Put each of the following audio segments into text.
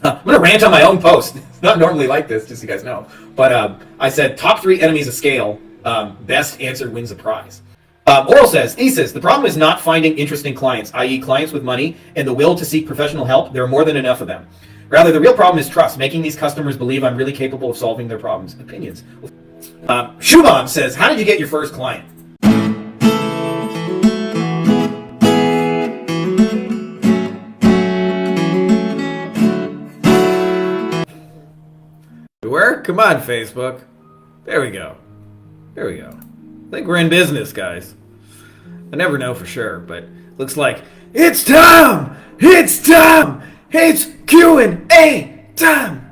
I'm going to rant on my own post. It's not normally like this, just so you guys know. But I said, top 3 enemies of scale. Best answer wins a prize. Oral says, thesis, the problem is not finding interesting clients, i.e. clients with money and the will to seek professional help. There are more than enough of them. Rather, the real problem is trust, making these customers believe I'm really capable of solving their problems. Opinions. Shubham says, how did you get your first client? Where? Come on, Facebook. There we go. There we go. I think we're in business, guys. I never know for sure, but looks like it's time! It's time! It's Q&A time!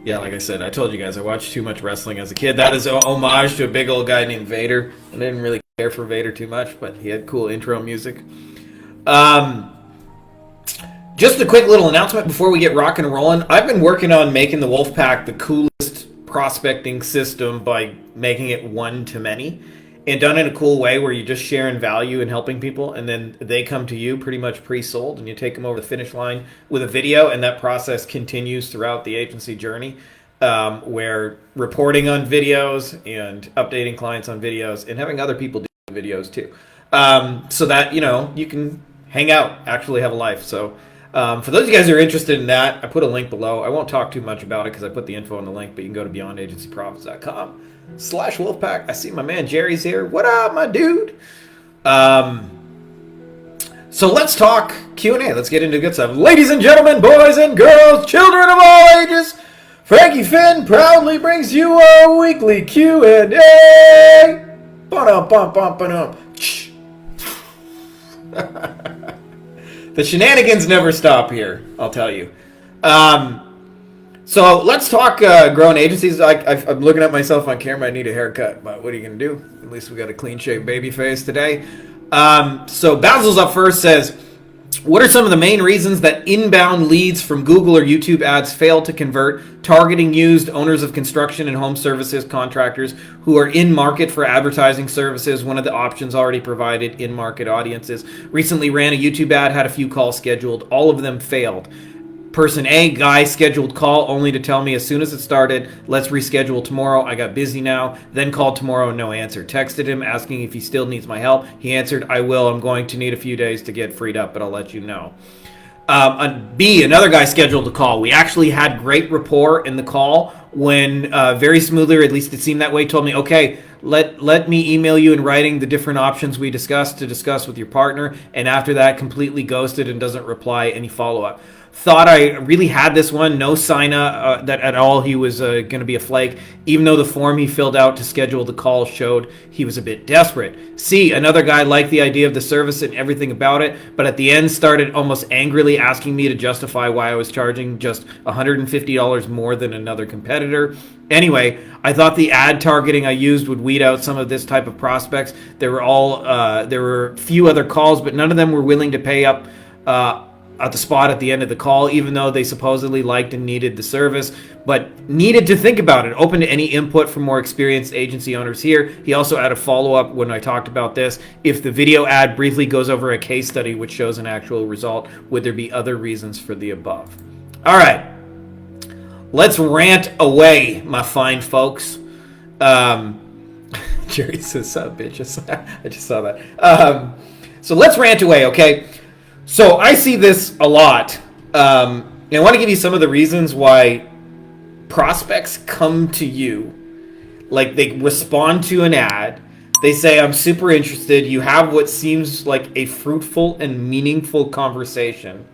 Yeah, like I said, I told you guys I watched too much wrestling as a kid. That is an homage to a big old guy named Vader. I didn't really care for Vader too much, but he had cool intro music. Just a quick little announcement before we get rocking and rolling. I've been working on making the Wolfpack the coolest prospecting system by making it one-to-many, and done in a cool way where you're just sharing value and helping people, and then they come to you pretty much pre-sold, and you take them over the finish line with a video, and that process continues throughout the agency journey, where reporting on videos and updating clients on videos and having other people do videos too, so that, you know, you can hang out, actually have a life. So for those of you guys who are interested in that, I put a link below. I won't talk too much about it because I put the info in the link, but you can go to beyondagencyprofits.com/Wolfpack. I see my man Jerry's here. What up, my dude? So let's talk Q&A. Let's get into good stuff. Ladies and gentlemen, boys and girls, children of all ages, Frankie Finn proudly brings you a weekly Q&A. Ba-dum-bum-bum-ba-dum. The shenanigans never stop here, I'll tell you. So let's talk growing agencies. I'm looking at myself on camera. I need a haircut, but what are you going to do? At least we got a clean-shaved baby face today. So Basil's up first, says, what are some of the main reasons that inbound leads from Google or YouTube ads fail to convert, targeting used owners of construction and home services contractors who are in market for advertising services, one of the options already provided in market audiences? Recently ran a YouTube ad, had a few calls scheduled. All of them failed. Person A, guy scheduled call only to tell me as soon as it started, let's reschedule tomorrow. I got busy now. Then called tomorrow, no answer. Texted him asking if he still needs my help. He answered, I will. I'm going to need a few days to get freed up, but I'll let you know. B, another guy scheduled a call. We actually had great rapport in the call when very smoothly, or at least it seemed that way, told me, okay, let me email you in writing the different options we discussed to discuss with your partner. And after that, completely ghosted and doesn't reply any follow-up. Thought I really had this one, no sign that at all he was going to be a flake, even though the form he filled out to schedule the call showed he was a bit desperate. C, another guy liked the idea of the service and everything about it, but at the end started almost angrily asking me to justify why I was charging just $150 more than another competitor. Anyway, I thought the ad targeting I used would weed out some of this type of prospects. There were a few other calls, but none of them were willing to pay up at the spot at the end of the call, even though they supposedly liked and needed the service, but needed to think about it. Open to any input from more experienced agency owners here. He also had a follow-up when I talked about this. If the video ad briefly goes over a case study which shows an actual result, would there be other reasons for the above? All right. Let's rant away, my fine folks. Jerry says, bitches. I just saw that. So let's rant away, okay? So I see this a lot, and I want to give you some of the reasons why prospects come to you. Like, they respond to an ad, they say, I'm super interested, you have what seems like a fruitful and meaningful conversation,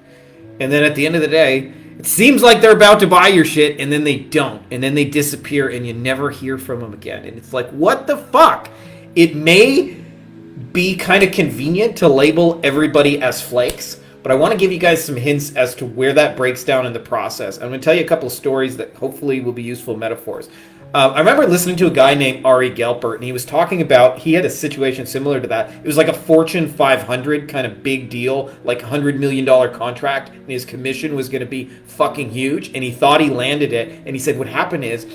and then at the end of the day, it seems like they're about to buy your shit, and then they don't, and then they disappear, and you never hear from them again, and it's like, what the fuck? It may be kind of convenient to label everybody as flakes, but I want to give you guys some hints as to where that breaks down in the process. I'm going to tell you a couple of stories that hopefully will be useful metaphors. I remember listening to a guy named Ari Gelpert, and he was talking about, he had a situation similar to that. It was like a Fortune 500 kind of big deal, like $100 million contract, and his commission was going to be fucking huge, and he thought he landed it, and he said what happened is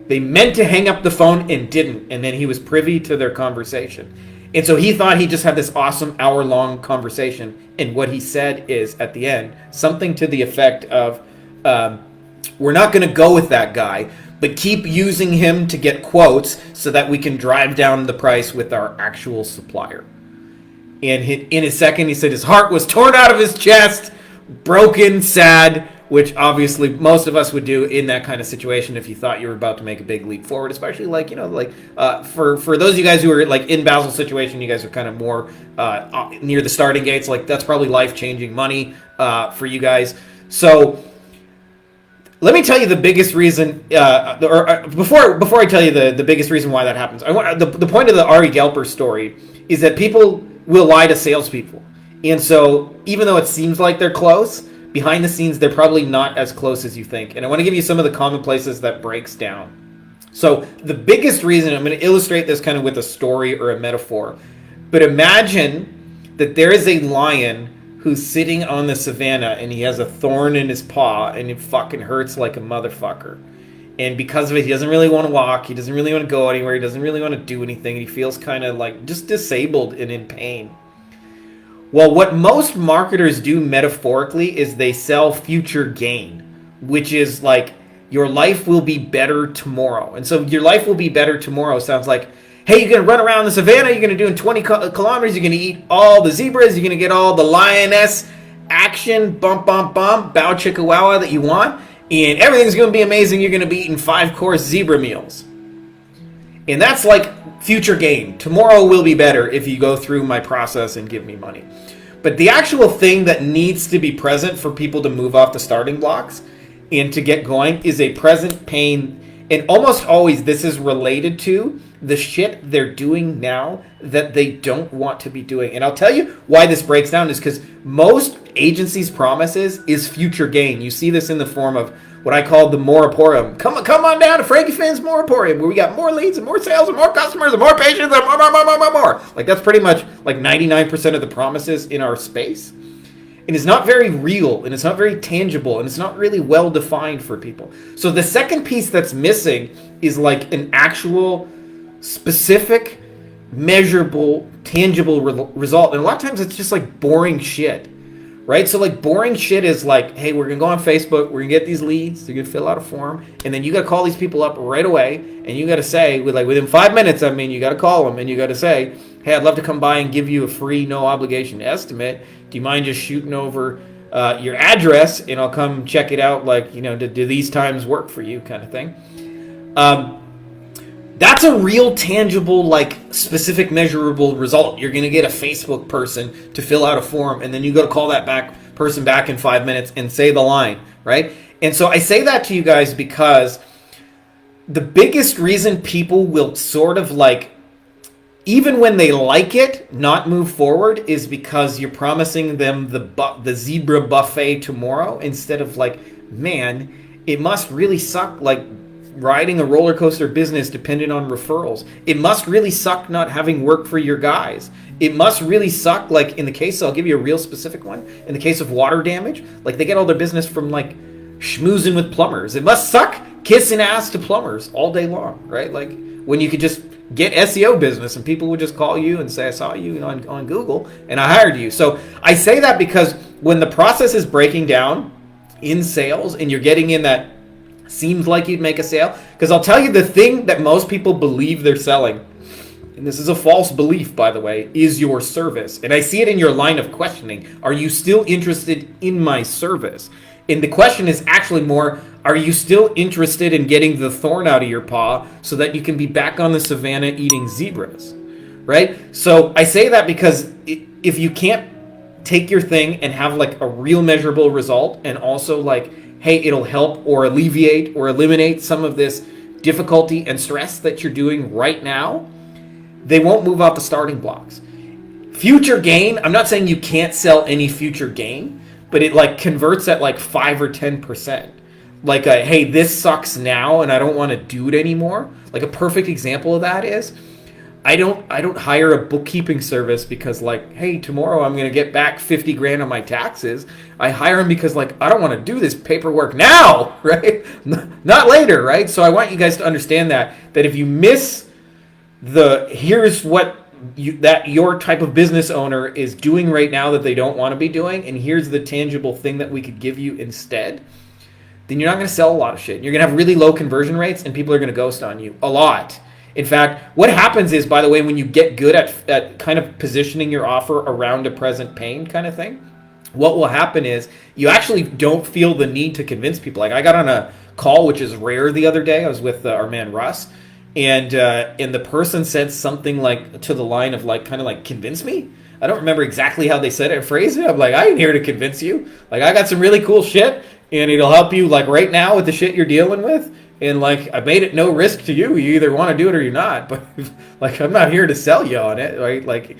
they meant to hang up the phone and didn't, and then he was privy to their conversation. And so he thought he just had this awesome hour-long conversation. And what he said is, at the end, something to the effect of, we're not going to go with that guy, but keep using him to get quotes so that we can drive down the price with our actual supplier. And in a second, he said his heart was torn out of his chest, broken, sad, which obviously most of us would do in that kind of situation if you thought you were about to make a big leap forward, especially for those of you guys who are like in Basil's situation, you guys are kind of more near the starting gates. Like that's probably life-changing money for you guys. So let me tell you the biggest reason, before I tell you the biggest reason why that happens. The point of the Ari Gelper story is that people will lie to salespeople. And so even though it seems like they're close, behind the scenes, they're probably not as close as you think. And I want to give you some of the common places that breaks down. So the biggest reason, I'm going to illustrate this kind of with a story or a metaphor. But imagine that there is a lion who's sitting on the savannah and he has a thorn in his paw and it fucking hurts like a motherfucker. And because of it, he doesn't really want to walk. He doesn't really want to go anywhere. He doesn't really want to do anything. He feels kind of like just disabled and in pain. Well, what most marketers do metaphorically is they sell future gain, which is like your life will be better tomorrow. And so your life will be better tomorrow sounds like, hey, you're going to run around the savannah, you're going to do in 20 kilometers, you're going to eat all the zebras, you're going to get all the lioness action, bump, bump, bump, bow chicka wow that you want, and everything's going to be amazing. You're going to be eating 5-course zebra meals. And that's like future gain. Tomorrow will be better if you go through my process and give me money. But the actual thing that needs to be present for people to move off the starting blocks and to get going is a present pain. And almost always this is related to the shit they're doing now that they don't want to be doing. And I'll tell you why this breaks down is because most agencies' promises is future gain. You see this in the form of what I call the moratorium. Come on down to Frankie Finn's moratorium, where we got more leads and more sales and more customers and more patients and more. Like that's pretty much like 99% of the promises in our space. And it's not very real, and it's not very tangible, and it's not really well defined for people. So the second piece that's missing is like an actual, specific, measurable, tangible result. And a lot of times it's just like boring shit. Right? So like boring shit is like, hey, we're going to go on Facebook, we're going to get these leads, they're going to fill out a form, and then you got to call these people up right away, and you got to say, within 5 minutes, you got to call them, and you got to say, hey, I'd love to come by and give you a free, no obligation estimate. Do you mind just shooting over your address, and I'll come check it out, do these times work for you kind of thing. That's a real tangible, specific measurable result. You're going to get a Facebook person to fill out a form, and then you got to call that person back in 5 minutes and say the line, right? And so I say that to you guys because the biggest reason people will sort of even when they like it, not move forward is because you're promising them the zebra buffet tomorrow instead of man, it must really suck riding a roller coaster business dependent on referrals. It must really suck not having work for your guys. It must really suck, in the case, I'll give you a real specific one, in the case of water damage, they get all their business from schmoozing with plumbers. It must suck kissing ass to plumbers all day long, right? When you could just get SEO business and people would just call you and say, I saw you on Google and I hired you. So I say that because when the process is breaking down in sales and you're getting in that seems like you'd make a sale, because I'll tell you the thing that most people believe they're selling, and this is a false belief, by the way, is your service. And I see it in your line of questioning. Are you still interested in my service? And the question is actually more, are you still interested in getting the thorn out of your paw so that you can be back on the savannah eating zebras, right? So I say that because if you can't take your thing and have a real measurable result and also hey, it'll help or alleviate or eliminate some of this difficulty and stress that you're doing right now, they won't move off the starting blocks. Future gain, I'm not saying you can't sell any future gain, but it converts at 5 or 10%. Hey, this sucks now and I don't want to do it anymore. A perfect example of that is I don't hire a bookkeeping service because hey, tomorrow I'm going to get back 50 grand on my taxes. I hire them because I don't want to do this paperwork now, right? Not later, right? So I want you guys to understand that if you miss here's what that your type of business owner is doing right now that they don't want to be doing, and here's the tangible thing that we could give you instead, then you're not going to sell a lot of shit. You're going to have really low conversion rates, and people are going to ghost on you a lot. In fact, what happens is, by the way, when you get good at kind of positioning your offer around a present pain kind of thing, what will happen is you actually don't feel the need to convince people. Like, I got on a call, which is rare, the other day. I was with our man Russ, and the person said something like to the line of like, kind of like, convince me. I don't remember exactly how they said it, phrased it. I'm like, I ain't here to convince you. Like, I got some really cool shit, and it'll help you like right now with the shit you're dealing with. And like, I made it no risk to you. You either want to do it or you're not. But like, I'm not here to sell you on it, right? Like,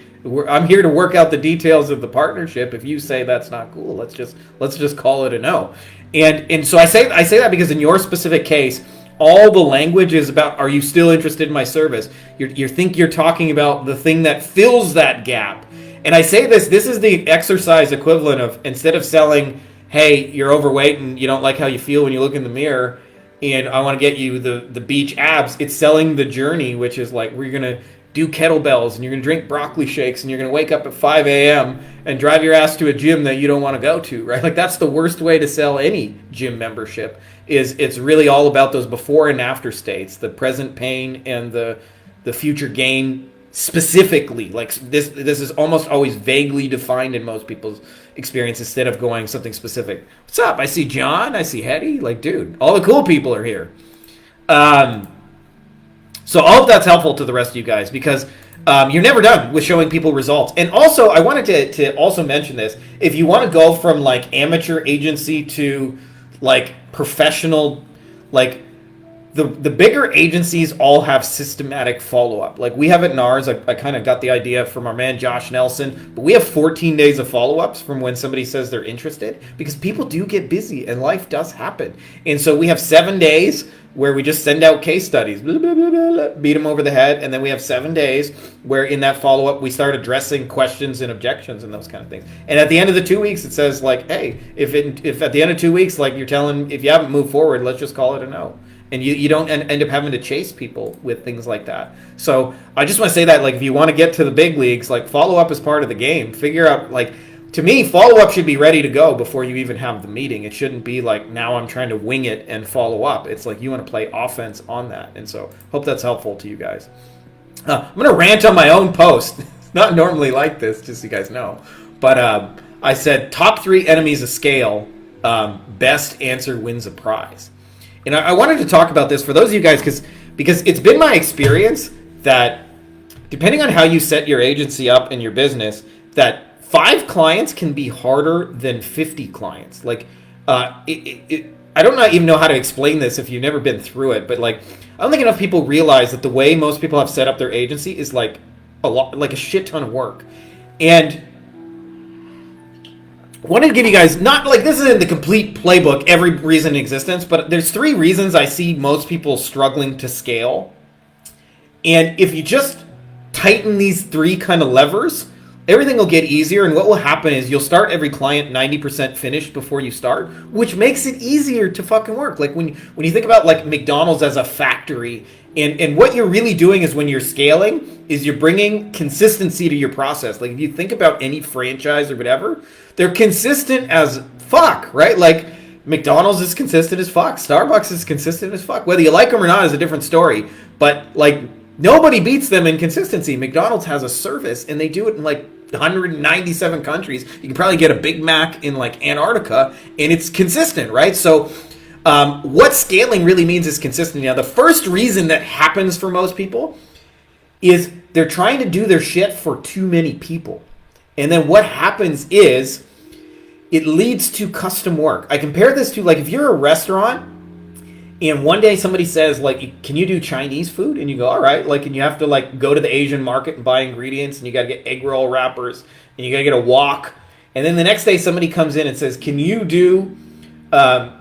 I'm here to work out the details of the partnership. If you say that's not cool, let's just call it a no. And so I say that because in your specific case, all the language is about, are you still interested in my service? You think you're talking about the thing that fills that gap. And I say this is the exercise equivalent of, instead of selling, hey, you're overweight and you don't like how you feel when you look in the mirror, and I want to get you the beach abs, it's selling the journey, which is like, we're going to do kettlebells, and you're going to drink broccoli shakes, and you're going to wake up at 5 a.m. and drive your ass to a gym that you don't want to go to, right? Like, that's the worst way to sell any gym membership. It's really all about those before and after states, the present pain and the future gain specifically. Like, this is almost always vaguely defined in most people's experience instead of going something specific. What's up? I see John. I see Hetty. Like, dude, all the cool people are here. So I hope that's helpful to the rest of you guys, because you're never done with showing people results. And also, I wanted to also mention this. If you want to go from like amateur agency to like professional, like the bigger agencies all have systematic follow-up. Like, we have it in ours. I kind of got the idea from our man Josh Nelson, but we have 14 days of follow-ups from when somebody says they're interested, because people do get busy and life does happen. And so we have 7 days where we just send out case studies, blah, blah, blah, blah, beat them over the head, and then we have 7 days where in that follow-up we start addressing questions and objections and those kind of things. And at the end of the 2 weeks, it says like, hey, if at the end of 2 weeks, like, you're telling, if you haven't moved forward, let's just call it a no. And you don't end up having to chase people with things like that. So I just want to say that, like, if you want to get to the big leagues, like, follow-up is part of the game. Figure out, like, to me, follow-up should be ready to go before you even have the meeting. It shouldn't be like, now I'm trying to wing it and follow up. It's like, you want to play offense on that. And so hope that's helpful to you guys. I'm going to rant on my own post. It's not normally like this, just so you guys know. But I said, top 3 enemies of scale, best answer wins a prize. And I wanted to talk about this for those of you guys, because it's been my experience that depending on how you set your agency up and your business, that 5 clients can be harder than 50 clients. Like, I don't even know how to explain this if you've never been through it, but like, I don't think enough people realize that the way most people have set up their agency is like a shit ton of work. And I wanted to give you guys, not like this isn't the complete playbook, every reason in existence, but there's 3 reasons I see most people struggling to scale. And if you just tighten these 3 kind of levers, everything will get easier. And what will happen is you'll start every client 90% finished before you start, which makes it easier to fucking work. Like when you think about like McDonald's as a factory, and what you're really doing is when you're scaling is you're bringing consistency to your process. Like if you think about any franchise or whatever, they're consistent as fuck, right? Like McDonald's is consistent as fuck. Starbucks is consistent as fuck. Whether you like them or not is a different story. But like nobody beats them in consistency. McDonald's has a service and they do it in like 197 countries. You can probably get a Big Mac in like Antarctica and it's consistent, right? So what scaling really means is consistency. Now, the first reason that happens for most people is they're trying to do their shit for too many people. And then what happens is it leads to custom work. I compare this to like if you're a restaurant and one day somebody says like, can you do Chinese food? And you go, all right. Like, and you have to like go to the Asian market and buy ingredients and you got to get egg roll wrappers and you got to get a wok. And then the next day somebody comes in and says, can you do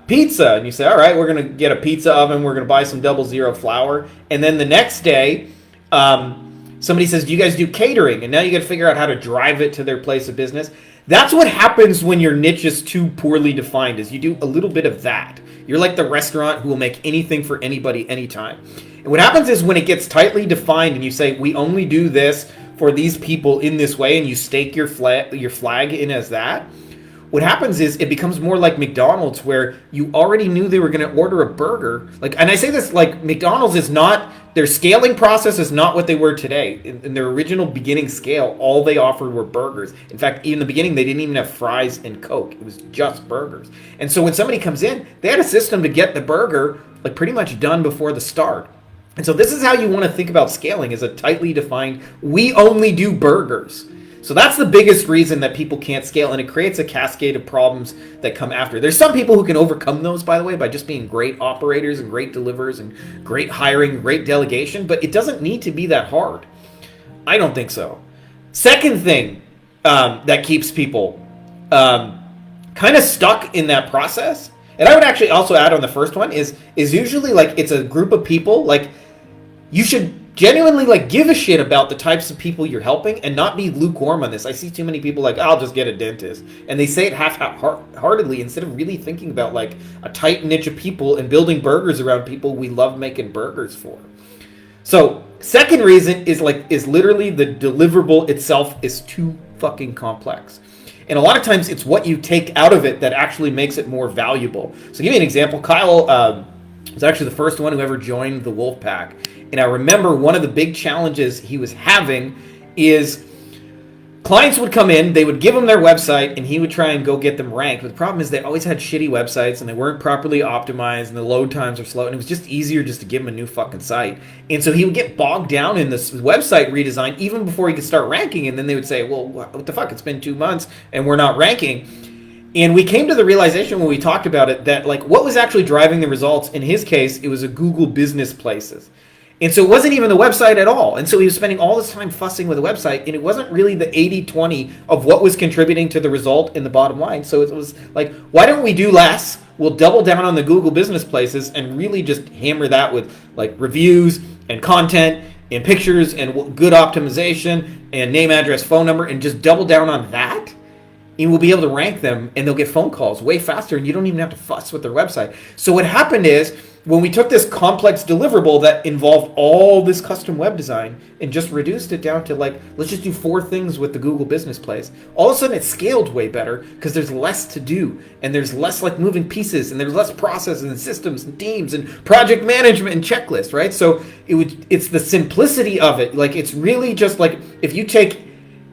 pizza? And you say, all right, we're going to get a pizza oven. We're going to buy some 00 flour. And then the next day, somebody says, do you guys do catering? And now you got to figure out how to drive it to their place of business. That's what happens when your niche is too poorly defined, is you do a little bit of that. You're like the restaurant who will make anything for anybody, anytime. And what happens is when it gets tightly defined and you say, we only do this for these people in this way, and you stake your flag in as that, what happens is it becomes more like McDonald's, where you already knew they were going to order a burger. Like, and I say this, like, McDonald's is not, their scaling process is not what they were today. In their original beginning scale, all they offered were burgers. In fact, in the beginning, they didn't even have fries and Coke. It was just burgers. And so when somebody comes in, they had a system to get the burger, like, pretty much done before the start. And so this is how you want to think about scaling, as a tightly defined, we only do burgers. So that's the biggest reason that people can't scale, and it creates a cascade of problems that come after. There's some people who can overcome those, by the way, by just being great operators and great deliverers and great hiring, great delegation, but it doesn't need to be that hard. I don't think so. Second thing that keeps people kind of stuck in that process, and I would actually also add on the first one, is usually, like, it's a group of people, like, you should genuinely, like, give a shit about the types of people you're helping and not be lukewarm on this. I see too many people like, I'll just get a dentist. And they say it half-heartedly instead of really thinking about, like, a tight niche of people and building burgers around people we love making burgers for. So, second reason is literally the deliverable itself is too fucking complex. And a lot of times it's what you take out of it that actually makes it more valuable. So, give me an example. Kyle was actually the first one who ever joined the Wolf Pack. And I remember one of the big challenges he was having is clients would come in, they would give him their website, and he would try and go get them ranked. But the problem is they always had shitty websites, and they weren't properly optimized, and the load times are slow, and it was just easier just to give him a new fucking site. And so he would get bogged down in this website redesign even before he could start ranking, and then they would say, well, what the fuck, it's been 2 months, and we're not ranking. And we came to the realization when we talked about it that, like, what was actually driving the results, in his case, it was a Google Business Places. And so it wasn't even the website at all. And so he was spending all this time fussing with the website, and it wasn't really the 80-20 of what was contributing to the result in the bottom line. So it was like, why don't we do less? We'll double down on the Google Business Places and really just hammer that with, like, reviews and content and pictures and good optimization and name, address, phone number, and just double down on that. And we'll be able to rank them, and they'll get phone calls way faster, and you don't even have to fuss with their website. So what happened is, when we took this complex deliverable that involved all this custom web design and just reduced it down to, like, let's just do 4 things with the Google Business Place, all of a sudden it scaled way better because there's less to do, and there's less, like, moving pieces, and there's less processes and systems and teams and project management and checklists, right? So it's the simplicity of it. Like, it's really just like, if you take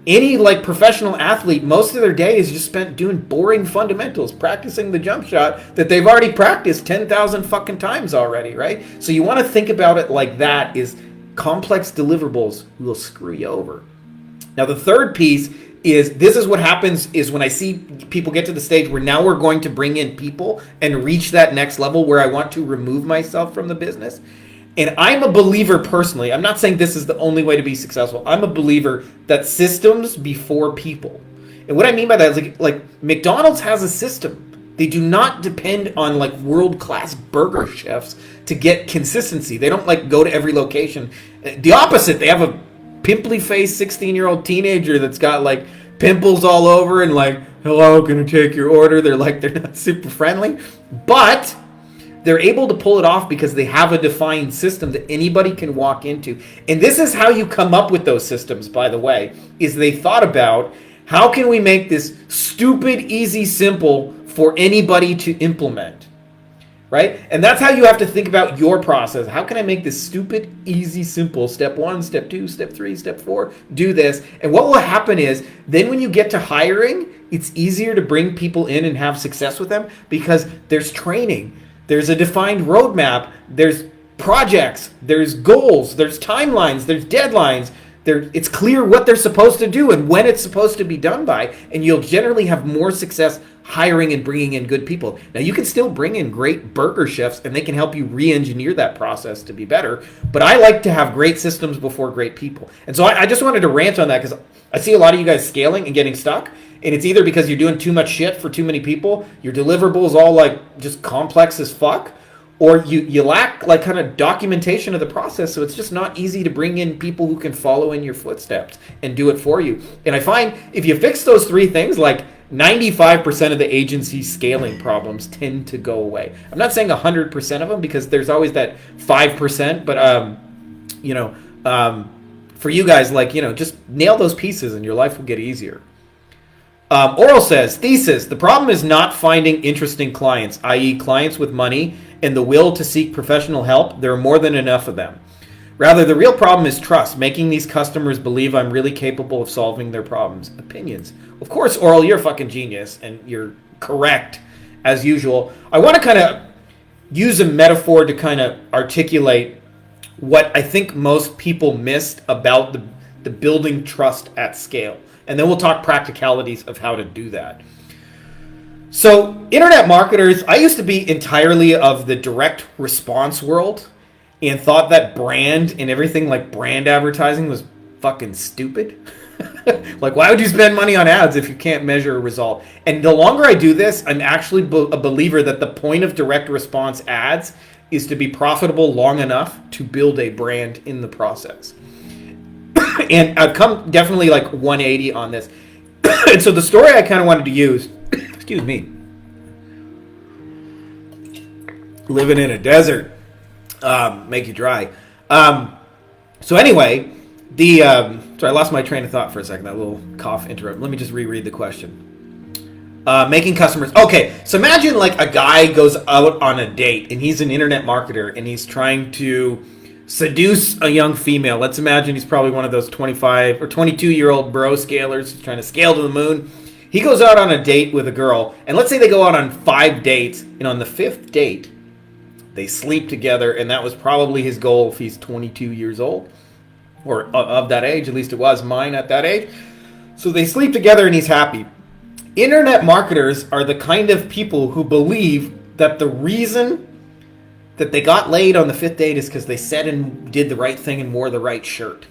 any, like, professional athlete, most of their day is just spent doing boring fundamentals, practicing the jump shot that they've already practiced 10,000 fucking times already, right? So you want to think about it like that, is complex deliverables will screw you over. Now, the third piece is, this is what happens is when I see people get to the stage where now we're going to bring in people and reach that next level where I want to remove myself from the business. And I'm a believer personally, I'm not saying this is the only way to be successful. I'm a believer that systems before people. And what I mean by that is, like McDonald's has a system. They do not depend on, like, world-class burger chefs to get consistency. They don't, like, go to every location. The opposite, they have a pimply-faced 16-year-old teenager that's got, like, pimples all over and, like, hello, can I take your order? They're not super friendly. But they're able to pull it off because they have a defined system that anybody can walk into. And this is how you come up with those systems, by the way, is they thought about, how can we make this stupid, easy, simple for anybody to implement, right? And that's how you have to think about your process. How can I make this stupid, easy, simple? Step 1, step 2, step 3, step 4, do this. And what will happen is, then when you get to hiring, it's easier to bring people in and have success with them because there's training. There's a defined roadmap, there's projects, there's goals, there's timelines, there's deadlines. It's clear what they're supposed to do and when it's supposed to be done by, and you'll generally have more success hiring and bringing in good people. Now, you can still bring in great burger chefs, and they can help you re-engineer that process to be better, but I like to have great systems before great people. And so I just wanted to rant on that because I see a lot of you guys scaling and getting stuck. And it's either because you're doing too much shit for too many people, your deliverable is all, like, just complex as fuck, or you lack, like, kind of documentation of the process, so it's just not easy to bring in people who can follow in your footsteps and do it for you. And I find if you fix those 3 things, like, 95% of the agency scaling problems tend to go away. I'm not saying 100% of them because there's always that 5%, but for for you guys, like, just nail those pieces and your life will get easier. Oral says, thesis, the problem is not finding interesting clients, i.e. clients with money and the will to seek professional help. There are more than enough of them. Rather, the real problem is trust, making these customers believe I'm really capable of solving their problems. Opinions. Of course, Oral, you're a fucking genius and you're correct as usual. I want to kind of use a metaphor to kind of articulate what I think most people missed about the building trust at scale. And then we'll talk practicalities of how to do that. So, internet marketers, I used to be entirely of the direct response world and thought that brand and everything like brand advertising was fucking stupid. Like, why would you spend money on ads if you can't measure a result? And the longer I do this, I'm actually a believer that the point of direct response ads is to be profitable long enough to build a brand in the process. And I've come definitely like 180 on this. And so the story I kind of wanted to use, excuse me, living in a desert, make you dry. So anyway, sorry, I lost my train of thought for a second. That little cough interrupt. Let me just reread the question. Making customers. Okay, so imagine like a guy goes out on a date and he's an internet marketer and he's trying to seduce a young female. Let's imagine he's probably one of those 25 or 22-year-old bro scalers who's trying to scale to the moon. He goes out on a date with a girl, and let's say they go out on 5 dates, and on the 5th date, they sleep together, and that was probably his goal if he's 22 years old, or of that age, at least it was mine at that age. So they sleep together, and he's happy. Internet marketers are the kind of people who believe that the reason that they got laid on the 5th date is because they said and did the right thing and wore the right shirt.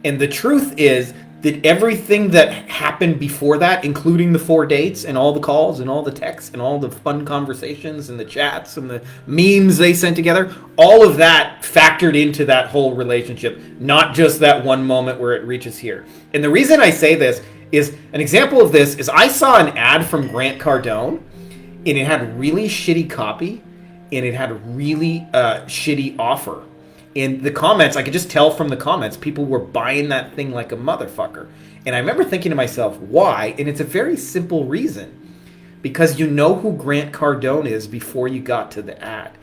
And the truth is that everything that happened before that, including the 4 dates and all the calls and all the texts and all the fun conversations and the chats and the memes they sent together, all of that factored into that whole relationship, not just that one moment where it reaches here. And the reason I say this is, an example of this is I saw an ad from Grant Cardone, and it had really shitty copy, and it had a really shitty offer. In the comments, I could just tell from the comments, people were buying that thing like a motherfucker. And I remember thinking to myself, why? And it's a very simple reason. Because you know who Grant Cardone is before you got to the ad.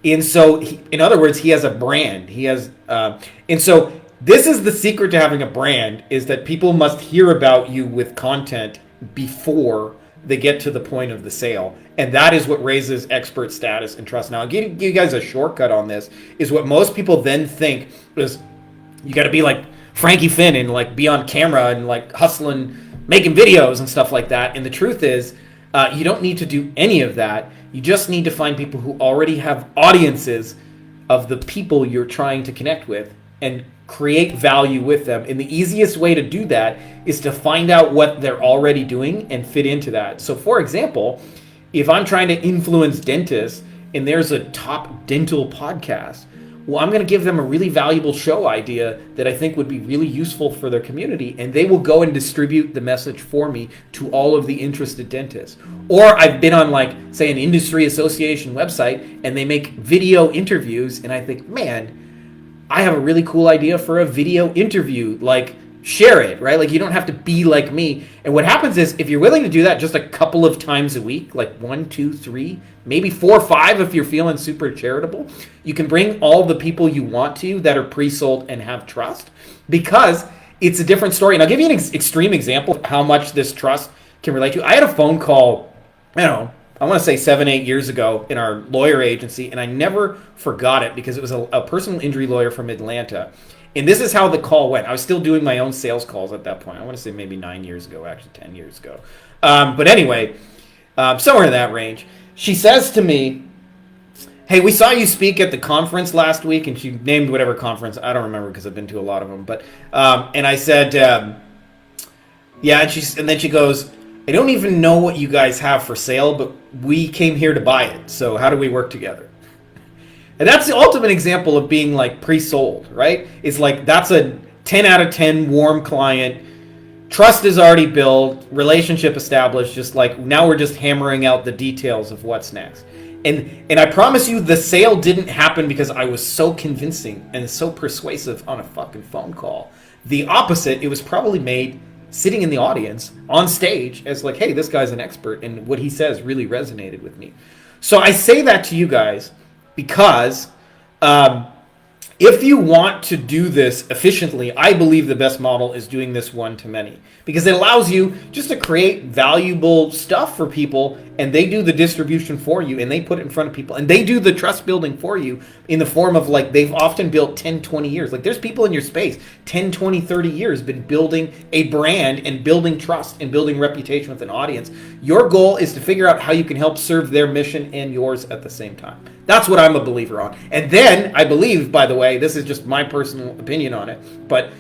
And so, in other words, he has a brand. He has, and so this is the secret to having a brand, is that people must hear about you with content before they get to the point of the sale. And that is what raises expert status and trust. Now, I'll give you guys a shortcut on this, is what most people then think is you got to be like Frankie Finn and like be on camera and like hustling, making videos and stuff like that. And the truth is, you don't need to do any of that. You just need to find people who already have audiences of the people you're trying to connect with and create value with them. And the easiest way to do that is to find out what they're already doing and fit into that. So for example, if I'm trying to influence dentists and there's a top dental podcast, well, I'm going to give them a really valuable show idea that I think would be really useful for their community, and they will go and distribute the message for me to all of the interested dentists. Or I've been on, like, say, an industry association website, and they make video interviews, and I think, man, I have a really cool idea for a video interview. Like, share it, right? Like, you don't have to be like me. And what happens is, if you're willing to do that just a couple of times a week, like 1, 2, 3, maybe 4 or 5 if you're feeling super charitable, you can bring all the people you want to that are pre-sold and have trust, because it's a different story. And I'll give you an extreme example of how much this trust can relate to. I had a phone call, I want to say 7, 8 years ago in our lawyer agency, and I never forgot it because it was a personal injury lawyer from Atlanta. And this is how the call went. I was still doing my own sales calls at that point. I want to say maybe 9 years ago, actually 10 years ago. But anyway, somewhere in that range. She says to me, hey, we saw you speak at the conference last week, and she named whatever conference. I don't remember because I've been to a lot of them. But and I said, yeah, and then she goes, I don't even know what you guys have for sale, but we came here to buy it. So how do we work together? And that's the ultimate example of being like pre-sold, right? It's like that's a 10 out of 10 warm client. Trust is already built, relationship established, just like now we're just hammering out the details of what's next. And I promise you, the sale didn't happen because I was so convincing and so persuasive on a fucking phone call. The opposite, it was probably made sitting in the audience on stage as like, hey, this guy's an expert, and what he says really resonated with me. So I say that to you guys because if you want to do this efficiently, I believe the best model is doing this one-to-many, because it allows you just to create valuable stuff for people, and they do the distribution for you, and they put it in front of people, and they do the trust building for you in the form of, like, they've often built 10, 20 years. Like, there's people in your space, 10, 20, 30 years, been building a brand and building trust and building reputation with an audience. Your goal is to figure out how you can help serve their mission and yours at the same time. That's what I'm a believer on. And then I believe, by the way, this is just my personal opinion on it, but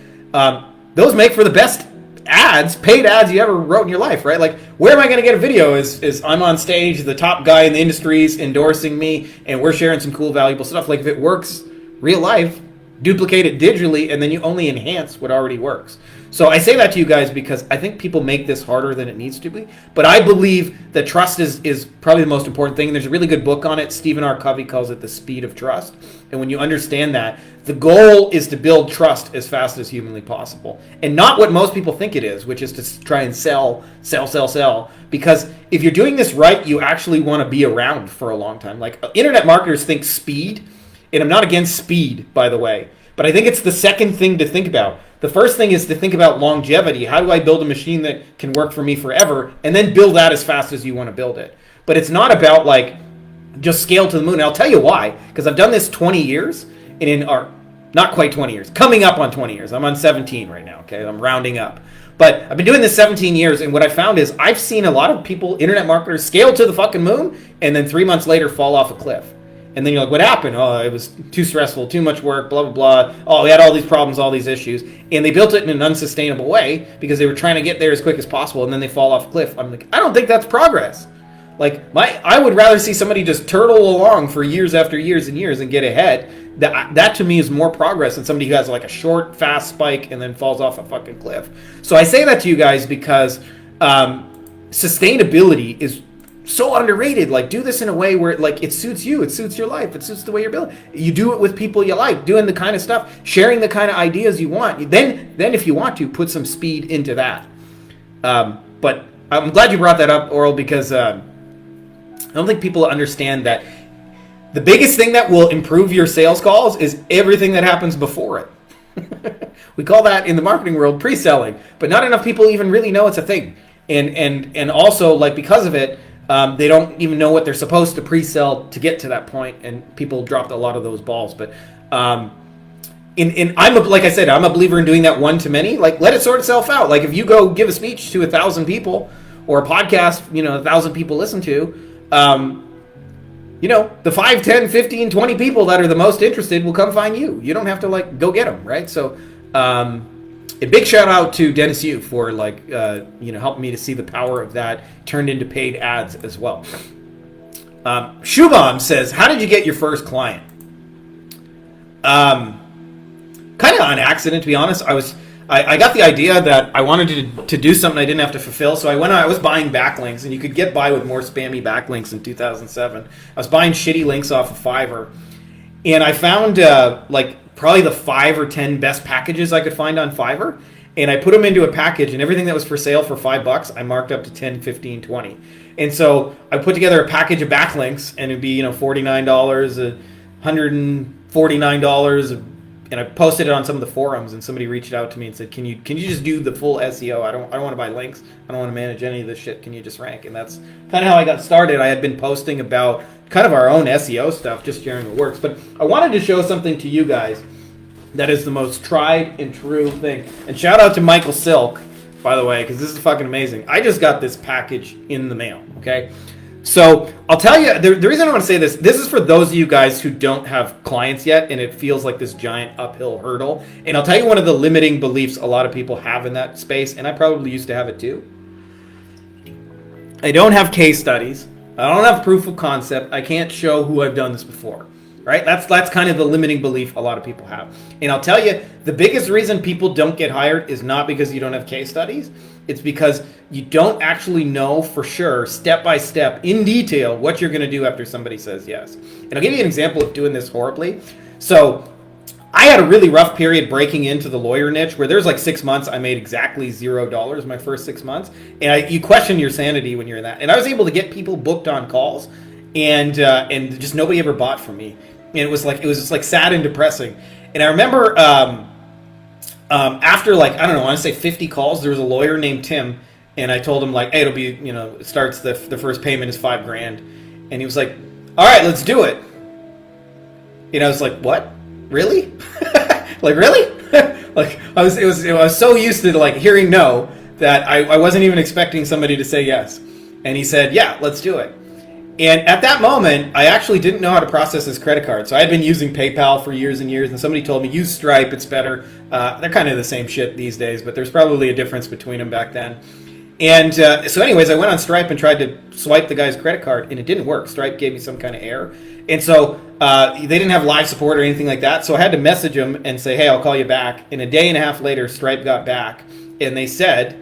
those make for the best ads, paid ads you ever wrote in your life, right? Like, where am I going to get a video is I'm on stage, the top guy in the industry is endorsing me, and we're sharing some cool, valuable stuff. Like, if it works real life, duplicate it digitally, and then you only enhance what already works. So I say that to you guys because I think people make this harder than it needs to be. But I believe that trust is probably the most important thing. There's a really good book on it. Stephen R. Covey calls it the speed of trust. And when you understand that, the goal is to build trust as fast as humanly possible. And not what most people think it is, which is to try and sell. Because if you're doing this right, you actually want to be around for a long time. Like, internet marketers think speed. And I'm not against speed, by the way. But I think it's the second thing to think about. The first thing is to think about longevity. How do I build a machine that can work for me forever? And then build that as fast as you want to build it. But it's not about, like, just scale to the moon. And I'll tell you why. Because I've done this 20 years. Not quite 20 years. Coming up on 20 years. I'm on 17 right now. Okay, I'm rounding up. But I've been doing this 17 years. And what I found is I've seen a lot of people, internet marketers, scale to the fucking moon. And then 3 months later fall off a cliff. And then you're like, what happened? Oh, it was too stressful, too much work, blah, blah, blah. Oh, we had all these problems, all these issues. And they built it in an unsustainable way because they were trying to get there as quick as possible, and then they fall off a cliff. I'm like, I don't think that's progress. Like, I would rather see somebody just turtle along for years after years and years and get ahead. That to me is more progress than somebody who has like a short, fast spike and then falls off a fucking cliff. So I say that to you guys because sustainability is so underrated. Like, do this in a way where it suits you, it suits your life, it suits the way you're building. You do it with people you like, doing the kind of stuff, sharing the kind of ideas you want. Then if you want to, put some speed into that. But I'm glad you brought that up, Oral, because I don't think people understand that the biggest thing that will improve your sales calls is everything that happens before it. We call that in the marketing world pre-selling, but not enough people even really know it's a thing. And also, like, because of it, they don't even know what they're supposed to pre-sell to get to that point, and people dropped a lot of those balls. But like I said, I'm a believer in doing that one-to-many. Like, let it sort itself out. Like, if you go give a speech to 1,000 people or a podcast, 1,000 people listen to, the 5, 10, 15, 20 people that are the most interested will come find you. You don't have to, like, go get them, right? So a big shout out to Dennis Yu for helping me to see the power of that turned into paid ads as well. Shubham says, how did you get your first client? Kind of on accident, to be honest. I got the idea that I wanted to do something I didn't have to fulfill, so I was buying backlinks, and you could get by with more spammy backlinks in 2007. I was buying shitty links off of Fiverr, and I found probably the 5 or 10 best packages I could find on Fiverr, and I put them into a package, and everything that was for sale for $5 I marked up to 10, 15, 20. And so I put together a package of backlinks, and it'd be $49, $149, and I posted it on some of the forums, and somebody reached out to me and said, can you just do the full SEO? I don't want to buy links, I don't want to manage any of this shit, can you just rank? And that's kind of how I got started. I had been posting about kind of our own SEO stuff, just sharing what works. But I wanted to show something to you guys that is the most tried and true thing. And shout out to Michael Silk, by the way, because this is fucking amazing. I just got this package in the mail, okay? So I'll tell you, the reason I want to say this is for those of you guys who don't have clients yet, and it feels like this giant uphill hurdle. And I'll tell you one of the limiting beliefs a lot of people have in that space, and I probably used to have it too. I don't have case studies. I don't have proof of concept. I can't show who I've done this before, right? That's kind of the limiting belief a lot of people have. And I'll tell you, the biggest reason people don't get hired is not because you don't have case studies. It's because you don't actually know for sure, step by step, in detail, what you're going to do after somebody says yes. And I'll give you an example of doing this horribly. So I had a really rough period breaking into the lawyer niche where there's like 6 months I made exactly $0 my first 6 months. And you question your sanity when you're in that. And I was able to get people booked on calls, and just nobody ever bought from me. And it was just like sad and depressing. And I remember after like, I don't know, I want to say 50 calls, there was a lawyer named Tim, and I told him like, hey, it'll be, it starts, the first payment is $5,000. And he was like, all right, let's do it. And I was like, what? Really? Like, really? Like, I was so used to like hearing no that I wasn't even expecting somebody to say yes. And he said, yeah, let's do it. And at that moment, I actually didn't know how to process his credit card. So I had been using PayPal for years and years, and somebody told me, use Stripe, it's better. They're kind of the same shit these days, but there's probably a difference between them back then. And so anyways, I went on Stripe and tried to swipe the guy's credit card, and it didn't work. Stripe gave me some kind of error. And so they didn't have live support or anything like that, so I had to message them and say, hey, I'll call you back. And a day and a half later, Stripe got back, and they said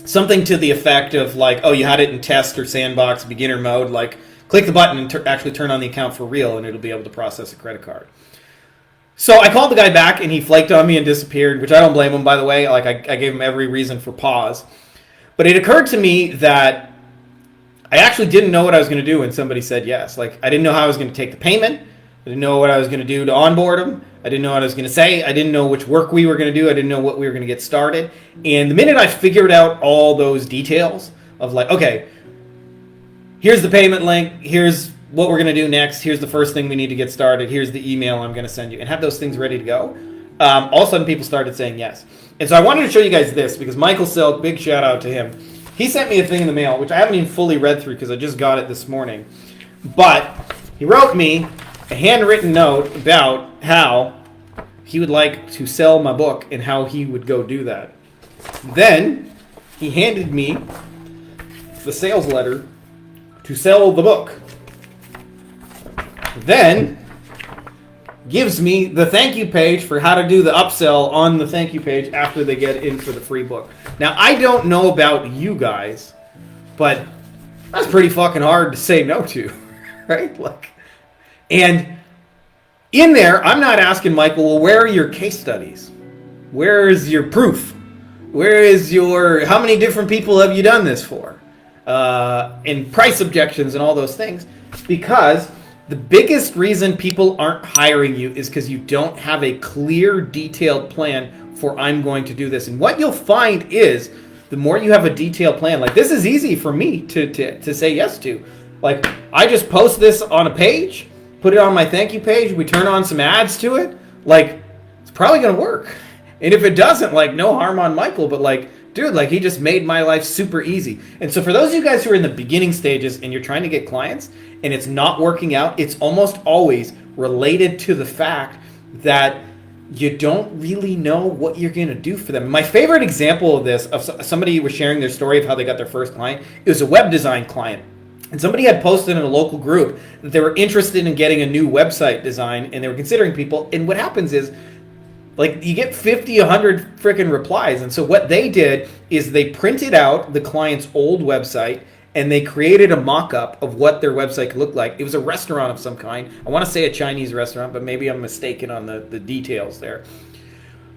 something to the effect of like, oh, you had it in test or sandbox beginner mode, like click the button and actually turn on the account for real, and it'll be able to process a credit card. So I called the guy back, and he flaked on me and disappeared, which I don't blame him, by the way. Like I gave him every reason for pause. But it occurred to me that I actually didn't know what I was going to do when somebody said yes. Like, I didn't know how I was going to take the payment. I didn't know what I was going to do to onboard them. I didn't know what I was going to say. I didn't know which work we were going to do. I didn't know what we were going to get started. And the minute I figured out all those details of like, okay, here's the payment link, here's what we're going to do next, here's the first thing we need to get started, here's the email I'm going to send you, and have those things ready to go, all of a sudden people started saying yes. And so I wanted to show you guys this, because Michael Silk, big shout out to him, he sent me a thing in the mail, which I haven't even fully read through because I just got it this morning. But he wrote me a handwritten note about how he would like to sell my book and how he would go do that. Then he handed me the sales letter to sell the book. Then gives me the thank you page for how to do the upsell on the thank you page after they get in for the free book. Now, I don't know about you guys, but that's pretty fucking hard to say no to, right? Like, and in there, I'm not asking Michael, well, where are your case studies? Where is your proof? Where is your, how many different people have you done this for? And price objections and all those things. Because the biggest reason people aren't hiring you is because you don't have a clear, detailed plan for I'm going to do this. And what you'll find is the more you have a detailed plan, like this is easy for me to say yes to. Like I just post this on a page, put it on my thank you page, we turn on some ads to it, like it's probably going to work. And if it doesn't, like no harm on Michael, but like, dude, like he just made my life super easy. And so for those of you guys who are in the beginning stages and you're trying to get clients and it's not working out, it's almost always related to the fact that you don't really know what you're going to do for them. My favorite example of this, of somebody was sharing their story of how they got their first client, it was a web design client. And somebody had posted in a local group that they were interested in getting a new website design and they were considering people. And what happens is, like, you get 50, 100 freaking replies. And so what they did is they printed out the client's old website and they created a mock-up of what their website could look like. It was a restaurant of some kind. I want to say a Chinese restaurant, but maybe I'm mistaken on the details there.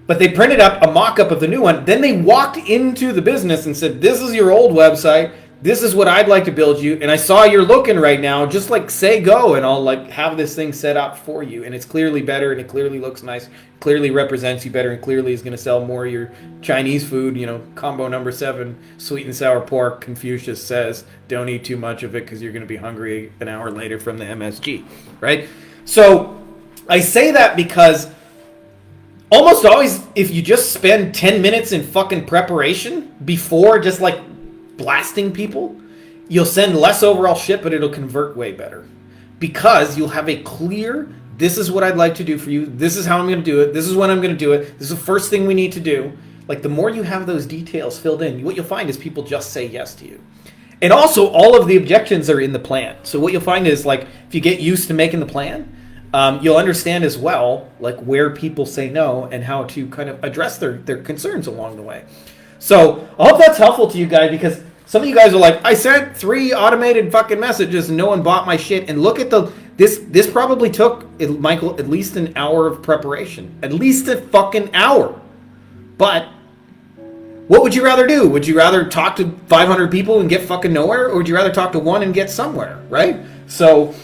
But they printed up a mock-up of the new one. Then they walked into the business and said, this is your old website. This is what I'd like to build you. And I saw you're looking right now. Just like say go and I'll like have this thing set up for you. And it's clearly better and it clearly looks nice. Clearly represents you better and clearly is going to sell more of your Chinese food. You know, combo number 7, sweet and sour pork. Confucius says, don't eat too much of it because you're going to be hungry an hour later from the MSG, right? So I say that because almost always if you just spend 10 minutes in fucking preparation before just like blasting people, you'll send less overall shit, but it'll convert way better because you'll have a clear, this is what I'd like to do for you. This is how I'm going to do it. This is when I'm going to do it. This is the first thing we need to do. Like the more you have those details filled in, what you'll find is people just say yes to you. And also all of the objections are in the plan. So what you'll find is like, if you get used to making the plan, you'll understand as well, like where people say no and how to kind of address their concerns along the way. So I hope that's helpful to you guys, because some of you guys are like, I sent 3 automated fucking messages and no one bought my shit. And look at this probably took, Michael, at least an hour of preparation. At least a fucking hour. But what would you rather do? Would you rather talk to 500 people and get fucking nowhere? Or would you rather talk to one and get somewhere, right? So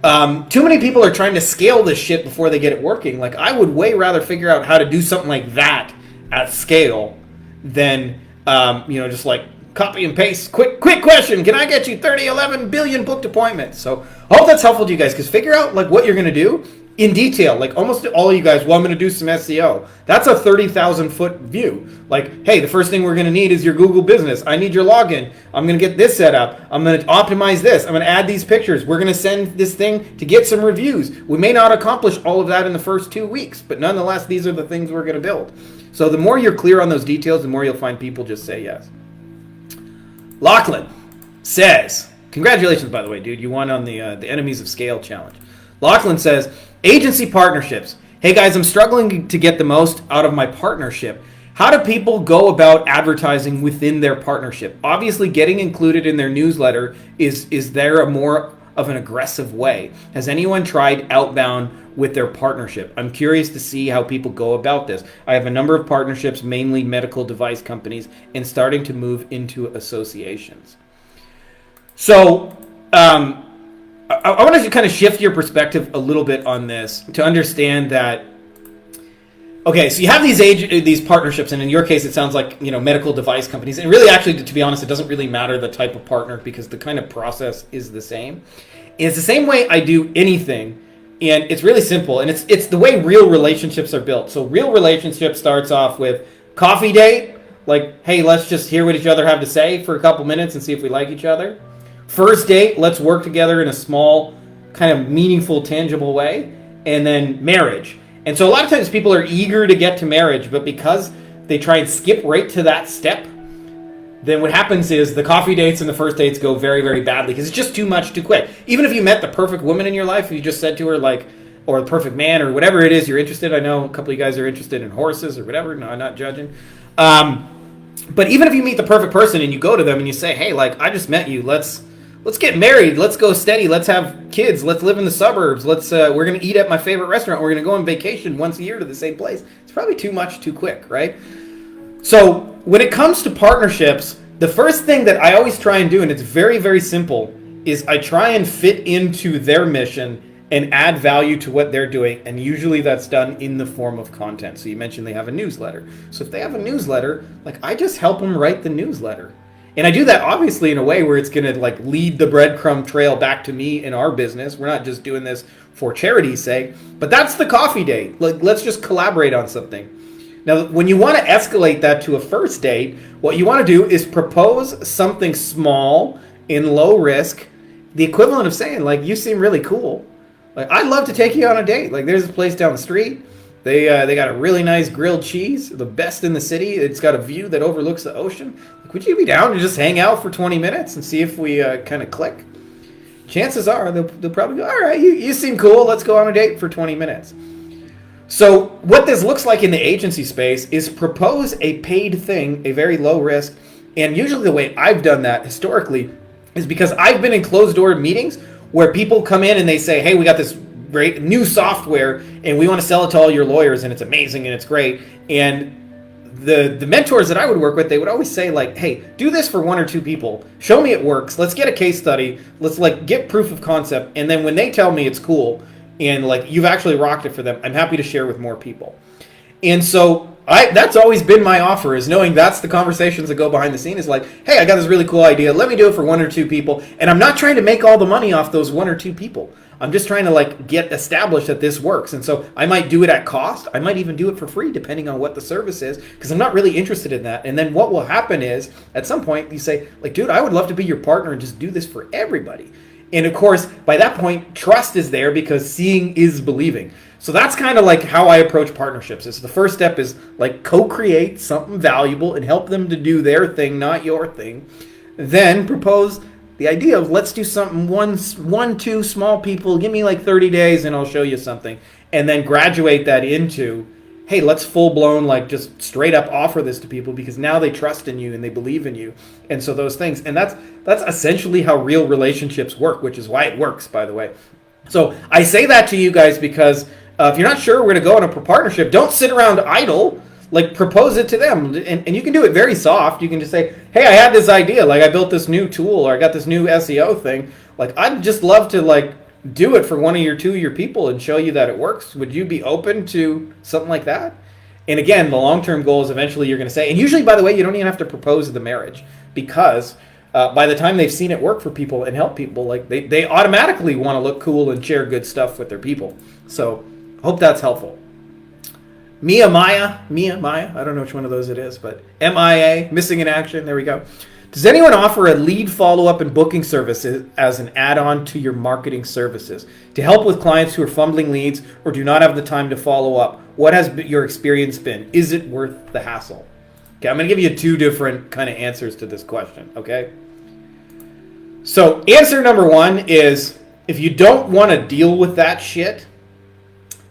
too many people are trying to scale this shit before they get it working. Like, I would way rather figure out how to do something like that at scale than, just like copy and paste. Quick question. Can I get you 11 billion booked appointments? So I hope that's helpful to you guys, because figure out like what you're going to do in detail. Like almost all of you guys, well, I'm going to do some SEO. That's a 30,000 foot view. Like, hey, the first thing we're going to need is your Google business. I need your login. I'm going to get this set up. I'm going to optimize this. I'm going to add these pictures. We're going to send this thing to get some reviews. We may not accomplish all of that in the first 2 weeks, but nonetheless, these are the things we're going to build. So the more you're clear on those details, the more you'll find people just say yes. Lachlan says, congratulations, by the way, dude. You won on the Enemies of Scale challenge. Lachlan says, agency partnerships. Hey, guys, I'm struggling to get the most out of my partnership. How do people go about advertising within their partnership? Obviously, getting included in their newsletter is there a more of an aggressive way? Has anyone tried outbound with their partnership? I'm curious to see how people go about this. I have a number of partnerships, mainly medical device companies, and starting to move into associations. So I want to kind of shift your perspective a little bit on this to understand that, okay, so you have these partnerships, and in your case, it sounds like, medical device companies. And really, actually, to be honest, it doesn't really matter the type of partner, because the kind of process is the same. And it's the same way I do anything, and it's really simple. And it's the way real relationships are built. So real relationship starts off with coffee date, like, hey, let's just hear what each other have to say for a couple minutes and see if we like each other. First date, let's work together in a small, kind of meaningful, tangible way. And then marriage. And so a lot of times people are eager to get to marriage, but because they try and skip right to that step, then what happens is the coffee dates and the first dates go very, very badly, because it's just too much too quick. Even if you met the perfect woman in your life, you just said to her, like, or the perfect man, or whatever it is you're interested. I know a couple of you guys are interested in horses or whatever. No, I'm not judging. But even if you meet the perfect person and you go to them and you say, hey, like, I just met you. Let's get married. Let's go steady. Let's have kids. Let's live in the suburbs. We're going to eat at my favorite restaurant. We're going to go on vacation once a year to the same place. It's probably too much too quick, right? So when it comes to partnerships, the first thing that I always try and do, and it's very, very simple, is I try and fit into their mission and add value to what they're doing. And usually that's done in the form of content. So you mentioned they have a newsletter. So if they have a newsletter, like, I just help them write the newsletter. And I do that obviously in a way where it's going to like lead the breadcrumb trail back to me in our business. We're not just doing this for charity's sake, but that's the coffee date. Like, let's just collaborate on something. Now, when you want to escalate that to a first date, what you want to do is propose something small and low risk, the equivalent of saying, like, you seem really cool. Like, I'd love to take you on a date. Like, there's a place down the street. They got a really nice grilled cheese, the best in the city. It's got a view that overlooks the ocean. Like, would you be down to just hang out for 20 minutes and see if we kind of click? Chances are they'll probably go, all right, you seem cool. Let's go on a date for 20 minutes. So what this looks like in the agency space is propose a paid thing, a very low risk. And usually the way I've done that historically is because I've been in closed door meetings where people come in and they say, hey, we got this great new software and we want to sell it to all your lawyers and it's amazing and it's great. And the mentors that I would work with, they would always say, like, hey, do this for 1 or 2 people. Show me it works. Let's get a case study. Let's like get proof of concept. And then when they tell me it's cool and like you've actually rocked it for them, I'm happy to share with more people. And so that's always been my offer, is knowing that's the conversations that go behind the scene, is like, hey, I got this really cool idea. Let me do it for 1 or 2 people. And I'm not trying to make all the money off those 1 or 2 people. I'm just trying to like get established that this works. And so I might do it at cost. I might even do it for free, depending on what the service is, because I'm not really interested in that. And then what will happen is at some point you say, like, dude, I would love to be your partner and just do this for everybody. And of course, by that point, trust is there, because seeing is believing. So that's kind of like how I approach partnerships. Is the first step is like co-create something valuable and help them to do their thing, not your thing. Then propose the idea of, let's do something, one, 2 small people, give me like 30 days and I'll show you something. And then graduate that into, hey, let's full blown, like, just straight up offer this to people because now they trust in you and they believe in you. And so those things, and that's essentially how real relationships work, which is why it works, by the way. So I say that to you guys because if you're not sure we're going to go on a partnership, don't sit around idle. Like, propose it to them. And you can do it very soft. You can just say, hey, I had this idea. Like, I built this new tool, or I got this new SEO thing. Like, I'd just love to, like, do it for one of your people and show you that it works. Would you be open to something like that? And again, the long-term goal is eventually you're going to say, and usually, by the way, you don't even have to propose the marriage, because by the time they've seen it work for people and help people, like, they automatically want to look cool and share good stuff with their people. So hope that's helpful. Mia Maya, I don't know which one of those it is, but MIA, missing in action, there we go. Does anyone offer a lead follow-up and booking service as an add-on to your marketing services to help with clients who are fumbling leads or do not have the time to follow up? What has your experience been? Is it worth the hassle? Okay, I'm going to give you 2 different kind of answers to this question, okay? So answer number 1 is, if you don't want to deal with that shit,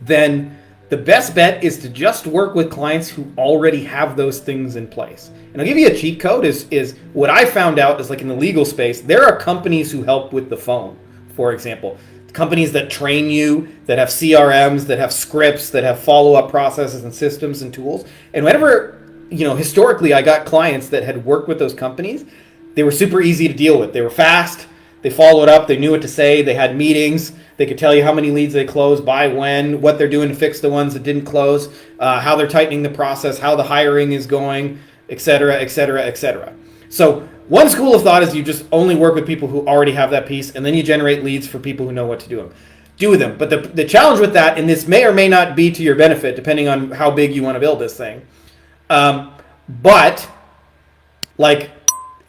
then the best bet is to just work with clients who already have those things in place. And I'll give you a cheat code is what I found out is, like, in the legal space, there are companies who help with the phone, for example. Companies that train you, that have CRMs, that have scripts, that have follow-up processes and systems and tools. And whenever, historically I got clients that had worked with those companies, they were super easy to deal with. They were fast. They followed up. They knew what to say. They had meetings. They could tell you how many leads they closed, by when, what they're doing to fix the ones that didn't close, how they're tightening the process, how the hiring is going, et cetera, et cetera, et cetera. So one school of thought is you just only work with people who already have that piece, and then you generate leads for people who know what to do with them. But the challenge with that, and this may or may not be to your benefit, depending on how big you want to build this thing, but, like,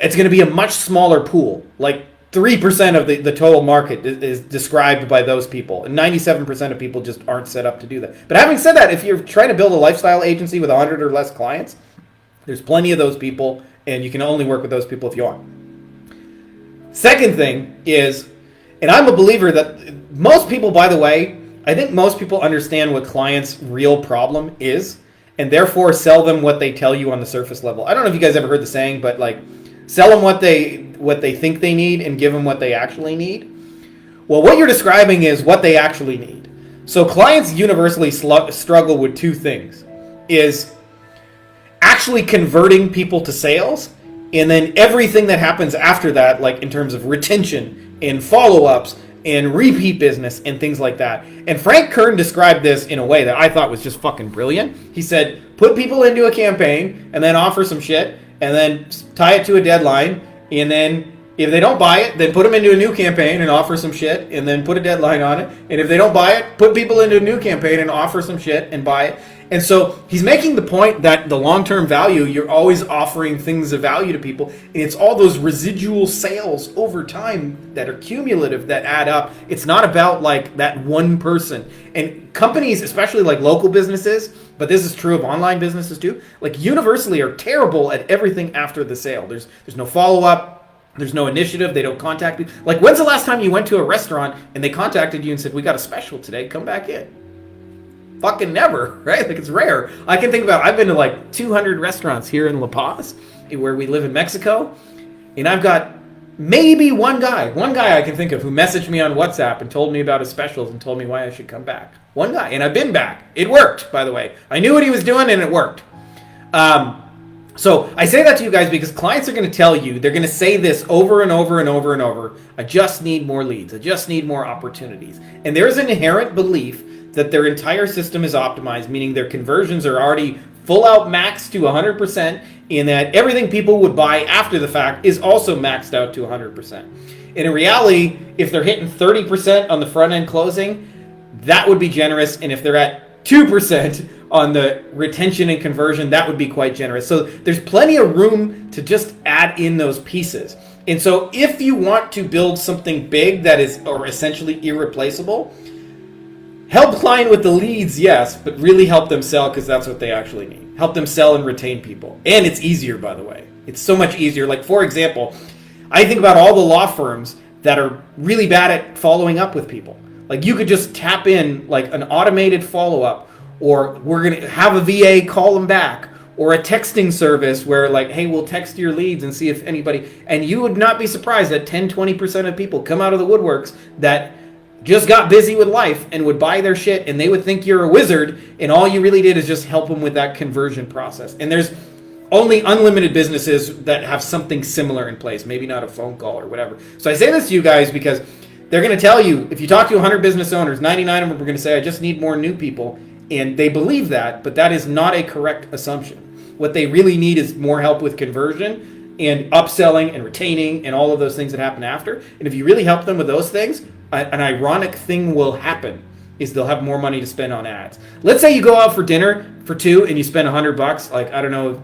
it's going to be a much smaller pool. Like, 3% of the total market is described by those people, and 97% of people just aren't set up to do that. But having said that, if you're trying to build a lifestyle agency with 100 or less clients, there's plenty of those people, and you can only work with those people if you want. Second thing is, and I'm a believer that most people, by the way, I think most people understand what clients' real problem is, and therefore sell them what they tell you on the surface level. I don't know if you guys ever heard the saying, but, like, sell them what they think they need and give them what they actually need. Well, what you're describing is what they actually need. So clients universally struggle with 2 things, is actually converting people to sales, and then everything that happens after that, like in terms of retention and follow-ups and repeat business and things like that. And Frank Kern described this in a way that I thought was just fucking brilliant. He said, put people into a campaign and then offer some shit, and then tie it to a deadline, and then if they don't buy it, then put them into a new campaign and offer some shit, and then put a deadline on it. And if they don't buy it, put people into a new campaign and offer some shit and buy it. And so he's making the point that the long-term value, you're always offering things of value to people, and it's all those residual sales over time that are cumulative that add up. It's not about, like, that one person. And companies, especially like local businesses, but this is true of online businesses too, like, universally are terrible at everything after the sale. There's no follow-up. There's no initiative. They don't contact you. Like, when's the last time you went to a restaurant and they contacted you and said, we got a special today, come back in? Fucking never, right? Like, it's rare. I can think about, I've been to like 200 restaurants here in La Paz, where we live in Mexico, and I've got maybe one guy I can think of who messaged me on WhatsApp and told me about his specials and told me why I should come back. One guy, and I've been back. It worked, by the way. I knew what he was doing, and it worked. So I say that to you guys because clients are going to tell you, they're going to say this over and over and over and over, I just need more leads. I just need more opportunities. And there's an inherent belief that their entire system is optimized, meaning their conversions are already full out maxed to 100%, and that everything people would buy after the fact is also maxed out to 100%. And in reality, if they're hitting 30% on the front end closing, that would be generous. And if they're at 2% on the retention and conversion, that would be quite generous. So there's plenty of room to just add in those pieces. And so if you want to build something big that is, or essentially irreplaceable, help client with the leads, yes, but really help them sell, because that's what they actually need. Help them sell and retain people. And it's easier, by the way. It's so much easier. Like, for example, I think about all the law firms that are really bad at following up with people. Like, you could just tap in, like, an automated follow-up or we're going to have a VA call them back, or a texting service where like, hey, we'll text your leads and see if anybody, and you would not be surprised that 10-20% of people come out of the woodworks that just got busy with life and would buy their shit, and they would think you're a wizard, and all you really did is just help them with that conversion process. And there's only unlimited businesses that have something similar in place, maybe not a phone call or whatever. So I say this to you guys because they're going to tell you, if you talk to 100 business owners, 99 of them are going to say, I just need more new people. And they believe that, but that is not a correct assumption. What they really need is more help with conversion and upselling and retaining and all of those things that happen after. And if you really help them with those things, an ironic thing will happen is they'll have more money to spend on ads. Let's say you go out for dinner for two and you spend $100. Like, I don't know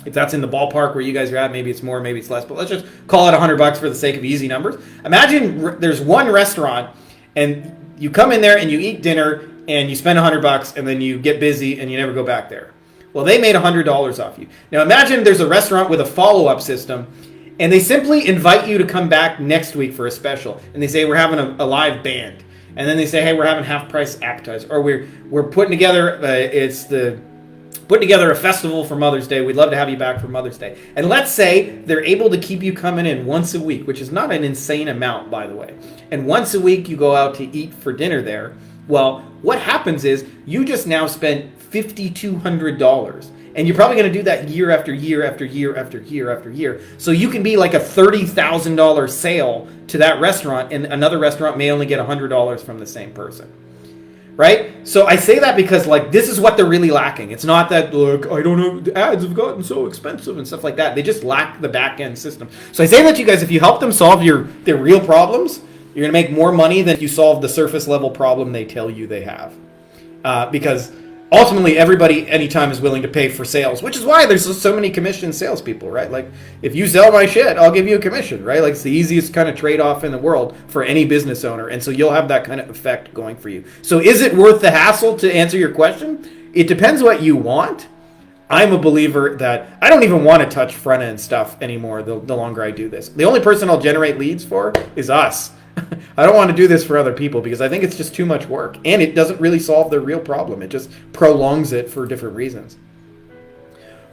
if that's in the ballpark where you guys are at. Maybe it's more, maybe it's less, but let's just call it $100 for the sake of easy numbers. Imagine there's one restaurant and you come in there and you eat dinner and you spend $100 and then you get busy and you never go back there. Well, they made $100 off you. Now imagine there's a restaurant with a follow-up system and they simply invite you to come back next week for a special. And they say, we're having a live band. And then they say, hey, we're having half-price appetizer. Or we're putting together, putting together a festival for Mother's Day. We'd love to have you back for Mother's Day. And let's say they're able to keep you coming in once a week, which is not an insane amount, by the way. And once a week you go out to eat for dinner there. Well, what happens is you just now spent $5,200. And you're probably going to do that year after year after year after year after year. So you can be like a $30,000 sale to that restaurant, and another restaurant may only get $100 from the same person. Right? So I say that because like this is what they're really lacking. It's not that, look, I don't know, the ads have gotten so expensive and stuff like that. They just lack the back end system. So I say that to you guys, if you help them solve their real problems, you're going to make more money than if you solve the surface level problem they tell you they have. Because ultimately, everybody anytime is willing to pay for sales, which is why there's so many commission salespeople, right? Like, if you sell my shit, I'll give you a commission, right? Like, it's the easiest kind of trade-off in the world for any business owner, and so you'll have that kind of effect going for you. So is it worth the hassle to answer your question? It depends what you want. I'm a believer that I don't even want to touch front-end stuff anymore the longer I do this. The only person I'll generate leads for is us. I don't want to do this for other people because I think it's just too much work. And it doesn't really solve the real problem. It just prolongs it for different reasons.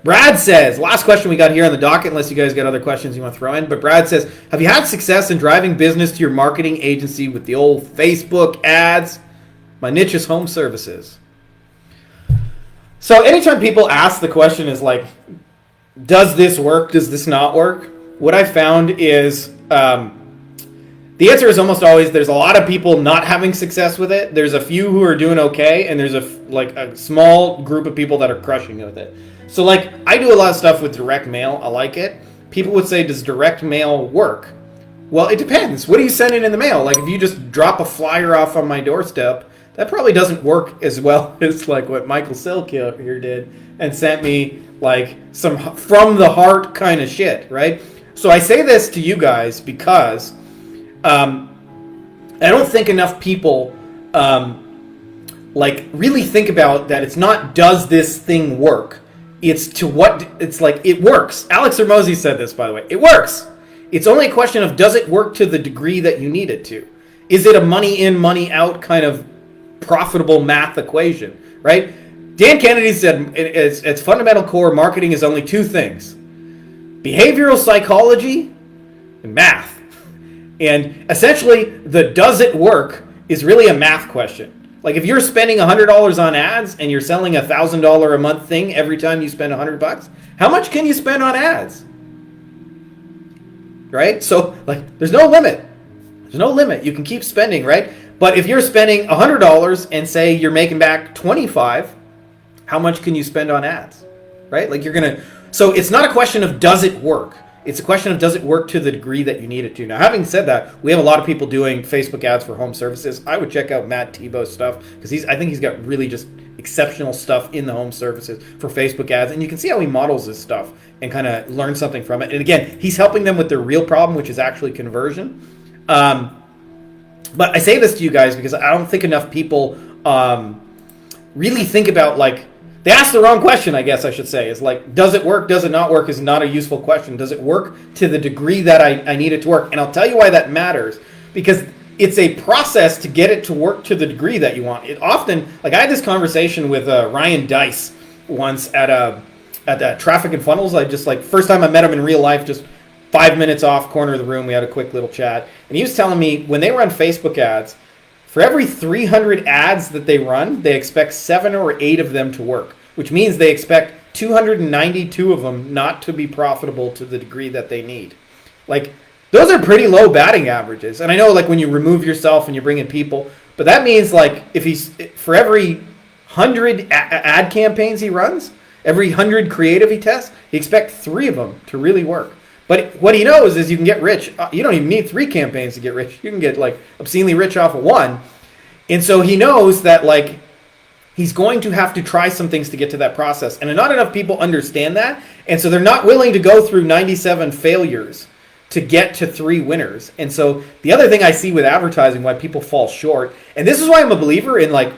Brad says, last question we got here on the docket, unless you guys got other questions you want to throw in. But Brad says, have you had success in driving business to your marketing agency with the old Facebook ads? My niche is home services. So anytime people ask the question is like, does this work? Does this not work? What I found is... the answer is almost always there's a lot of people not having success with it. There's a few who are doing okay, and there's a small group of people that are crushing with it. So like I do a lot of stuff with direct mail. I like it. People would say, does direct mail work? Well, it depends. What are you sending in the mail? Like if you just drop a flyer off on my doorstep, that probably doesn't work as well as like what Michael Silk here did and sent me like some from the heart kind of shit, right? So I say this to you guys because I don't think enough people like really think about that. It's not does this thing work? It's to what it's like it works. Alex Hormozi said this, by the way. It works. It's only a question of does it work to the degree that you need it to? Is it a money in, money out kind of profitable math equation, right? Dan Kennedy said its fundamental core marketing is only two things: behavioral psychology and math. And essentially, the does it work is really a math question. Like if you're spending $100 on ads and you're selling a $1,000 a month thing every time you spend $100, how much can you spend on ads? Right? So like there's no limit. There's no limit. You can keep spending, right? But if you're spending $100 and say you're making back $25, how much can you spend on ads? Right? Like so it's not a question of does it work? It's a question of does it work to the degree that you need it to. Now, having said that, we have a lot of people doing Facebook ads for home services. I would check out Matt Tebow's stuff because I think he's got really just exceptional stuff in the home services for Facebook ads. And you can see how he models this stuff and kind of learn something from it. And again, he's helping them with their real problem, which is actually conversion. But I say this to you guys because I don't think enough people really think about like, they asked the wrong question, I guess I should say. Is like, does it work? Does it not work? Is not a useful question. Does it work to the degree that I need it to work? And I'll tell you why that matters. Because it's a process to get it to work to the degree that you want. It often, like I had this conversation with Ryan Dice once at Traffic and Funnels. I just like, first time I met him in real life, just 5 minutes off, corner of the room, we had a quick little chat. And he was telling me when they run Facebook ads, for every 300 ads that they run, they expect 7 or 8 of them to work, which means they expect 292 of them not to be profitable to the degree that they need. Like, those are pretty low batting averages. And I know, like, when you remove yourself and you bring in people, but that means, like, if he's, for every 100 ad campaigns he runs, every 100 creative he tests, he expects 3 of them to really work. But what he knows is you can get rich. You don't even need 3 campaigns to get rich. You can get, like, obscenely rich off of 1. And so he knows that, like, he's going to have to try some things to get to that process. And not enough people understand that. And so they're not willing to go through 97 failures to get to 3 winners. And so the other thing I see with advertising, why people fall short, and this is why I'm a believer in, like,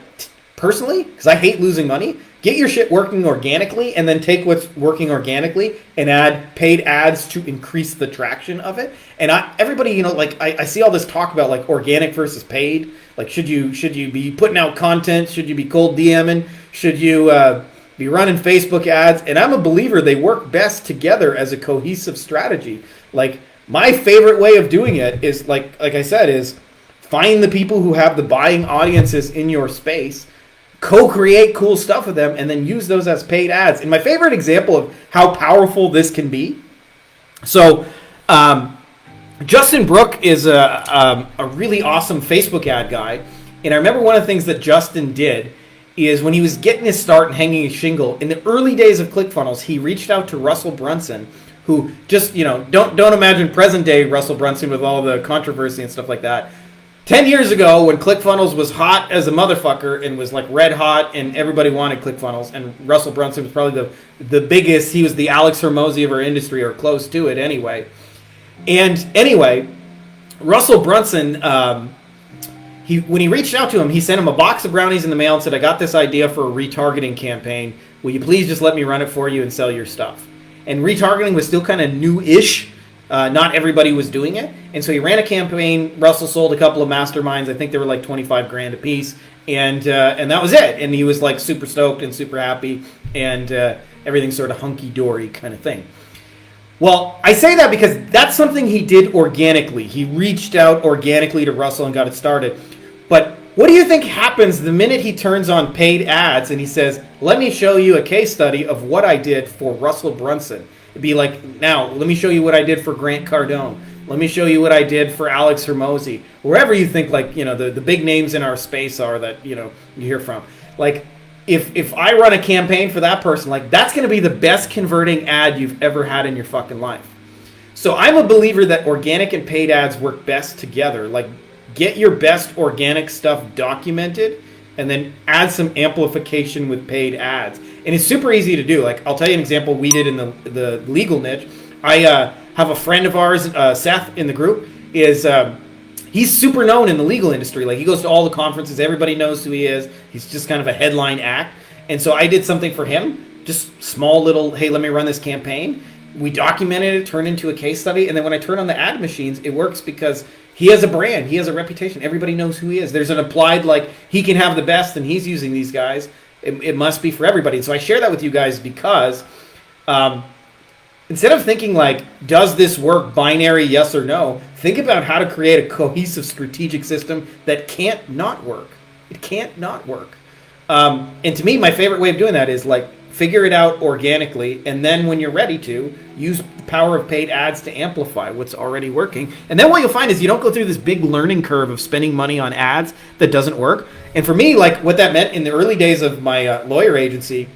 personally, because I hate losing money, get your shit working organically and then take what's working organically and add paid ads to increase the traction of it. And everybody, you know, like I see all this talk about like organic versus paid. Like, should you be putting out content? Should you be cold DMing? Should you be running Facebook ads? And I'm a believer they work best together as a cohesive strategy. Like, my favorite way of doing it is like I said, is find the people who have the buying audiences in your space, co-create cool stuff with them, and then use those as paid ads. And my favorite example of how powerful this can be. So, Justin Brook is a really awesome Facebook ad guy. And I remember one of the things that Justin did is when he was getting his start and hanging his shingle, in the early days of ClickFunnels, he reached out to Russell Brunson, who just, you know, don't imagine present day Russell Brunson with all the controversy and stuff like that. 10 years ago, when ClickFunnels was hot as a motherfucker and was like red hot and everybody wanted ClickFunnels, and Russell Brunson was probably the biggest, he was the Alex Hormozi of our industry, or close to it anyway. And anyway, Russell Brunson, when he reached out to him, he sent him a box of brownies in the mail and said, I got this idea for a retargeting campaign. Will you please just let me run it for you and sell your stuff? And retargeting was still kind of new-ish. Not everybody was doing it. And so he ran a campaign. Russell sold a couple of masterminds. I think they were like 25 grand a piece. And that was it. And he was like super stoked and super happy. And everything's sort of hunky-dory kind of thing. Well, I say that because that's something he did organically. He reached out organically to Russell and got it started. But what do you think happens the minute he turns on paid ads and he says, let me show you a case study of what I did for Russell Brunson? It'd be like, now, let me show you what I did for Grant Cardone. Let me show you what I did for Alex Hormozi. Wherever you think, like, you know, the big names in our space are that, you know, you hear from. Like, if I run a campaign for that person, like, that's going to be the best converting ad you've ever had in your fucking life. So I'm a believer that organic and paid ads work best together. Like, get your best organic stuff documented and then add some amplification with paid ads. And it's super easy to do. Like, I'll tell you an example we did in the legal niche. I have a friend of ours, Seth, in the group. He's super known in the legal industry. Like, he goes to all the conferences. Everybody knows who he is. He's just kind of a headline act. And so I did something for him. Just small little, hey, let me run this campaign. We documented it, turned into a case study. And then when I turn on the ad machines, it works because he has a brand. He has a reputation. Everybody knows who he is. There's an applied, like, he can have the best and he's using these guys. It must be for everybody. And so I share that with you guys because instead of thinking like, does this work, binary, yes or no, think about how to create a cohesive strategic system that can't not work. It can't not work. And to me, my favorite way of doing that is like, figure it out organically, and then when you're ready to, use the power of paid ads to amplify what's already working. And then what you'll find is you don't go through this big learning curve of spending money on ads that doesn't work. And for me, like, what that meant in the early days of my lawyer agency,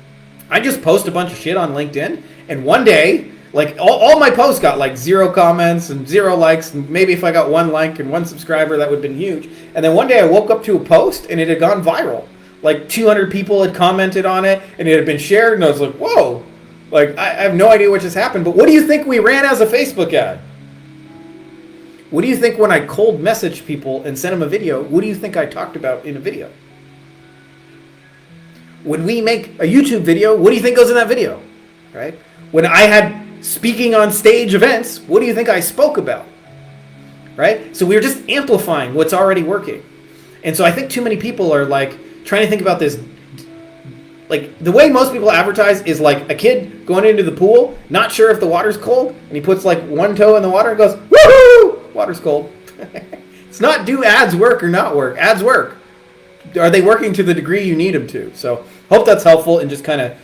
I just post a bunch of shit on LinkedIn, and one day, like, all my posts got like 0 comments and 0 likes, and maybe if I got 1 like and 1 subscriber, that would have been huge. And then one day I woke up to a post and it had gone viral. Like 200 people had commented on it and it had been shared, and I was like, whoa, like, I have no idea what just happened. But what do you think we ran as a Facebook ad? What do you think when I cold messaged people and sent them a video, what do you think I talked about in a video? When we make a YouTube video, what do you think goes in that video, right? When I had speaking on stage events, what do you think I spoke about? right? So we're just amplifying what's already working. And so I think too many people are like trying to think about this. Like the way most people advertise is like a kid going into the pool, not sure if the water's cold, and he puts like one toe in the water and goes, woohoo, water's cold. It's not do ads work or not work. Ads work. Are they working to the degree you need them to? So hope that's helpful in just kind of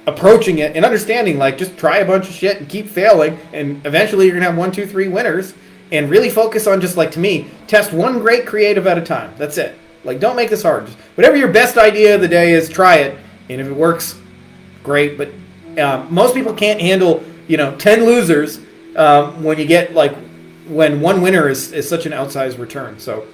approaching it and understanding, like, just try a bunch of shit and keep failing, and eventually you're gonna have 1, 2, 3 winners. And really focus on, just like, to me, test one great creative at a time. That's it. Like, don't make this hard. Just whatever your best idea of the day is, try it. And if it works, great. But most people can't handle, 10 losers when you get, like, when one winner is such an outsized return. So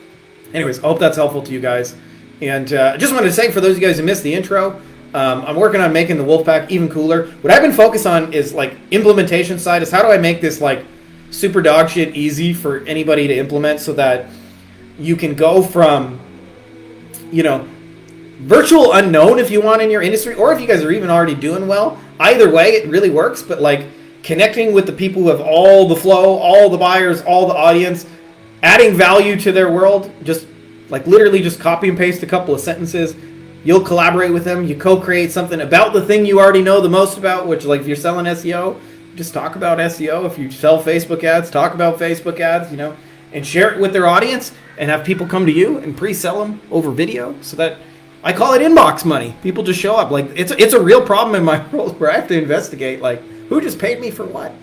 anyways, I hope that's helpful to you guys. And I just wanted to say, for those of you guys who missed the intro, I'm working on making the Wolfpack even cooler. What I've been focused on is, like, implementation side, is how do I make this, like, super dog shit easy for anybody to implement, so that you can go from, virtual unknown if you want in your industry, or if you guys are even already doing well. Either way, it really works. But, like, connecting with the people who have all the flow, all the buyers, all the audience, adding value to their world, just like literally just copy and paste a couple of sentences. You'll collaborate with them. You co-create something about the thing you already know the most about, which, like, if you're selling SEO, just talk about SEO. If you sell Facebook ads, talk about Facebook ads, and share it with their audience, and have people come to you and pre-sell them over video. So that, I call it inbox money. People just show up. Like, it's a real problem in my world where I have to investigate, like, who just paid me for what?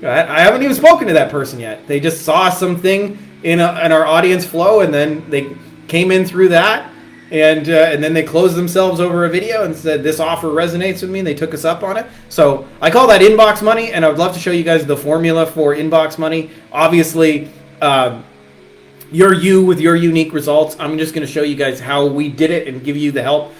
I haven't even spoken to that person yet. They just saw something in our audience flow, and then they came in through that. And then they closed themselves over a video and said, this offer resonates with me, and they took us up on it. So I call that inbox money, and I would love to show you guys the formula for inbox money. Obviously, you're you with your unique results. I'm just going to show you guys how we did it and give you the help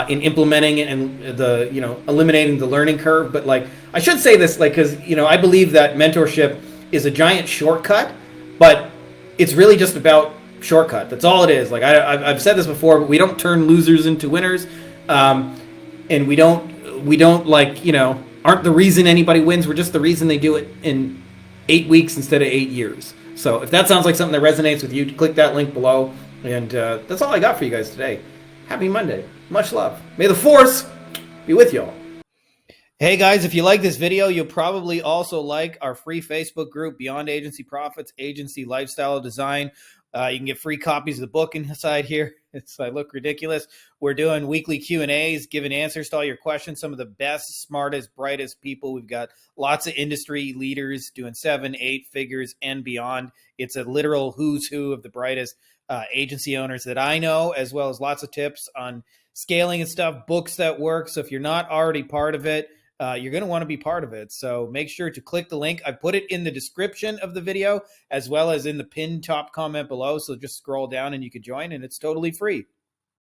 in implementing it and the eliminating the learning curve. But, like, I should say this, like, because I believe that mentorship is a giant shortcut, but it's really just about shortcut. That's all it is. Like, I've said this before, but we don't turn losers into winners, and we don't like, aren't the reason anybody wins. We're just the reason they do it in 8 weeks instead of 8 years. So if that sounds like something that resonates with you, click that link below. And that's all I got for you guys today. Happy Monday. Much love. May the force be with y'all. Hey guys, if you like this video, you'll probably also like our free Facebook group, Beyond Agency Profits, Agency Lifestyle Design. You can get free copies of the book inside here. I look ridiculous. We're doing weekly Q&As, giving answers to all your questions. Some of the best, smartest, brightest people. We've got lots of industry leaders doing 7, 8 figures and beyond. It's a literal who's who of the brightest agency owners that I know, as well as lots of tips on scaling and stuff, books that work. So if you're not already part of it, you're going to want to be part of it. So make sure to click the link. I put it in the description of the video, as well as in the pinned top comment below. So just scroll down and you can join, and it's totally free.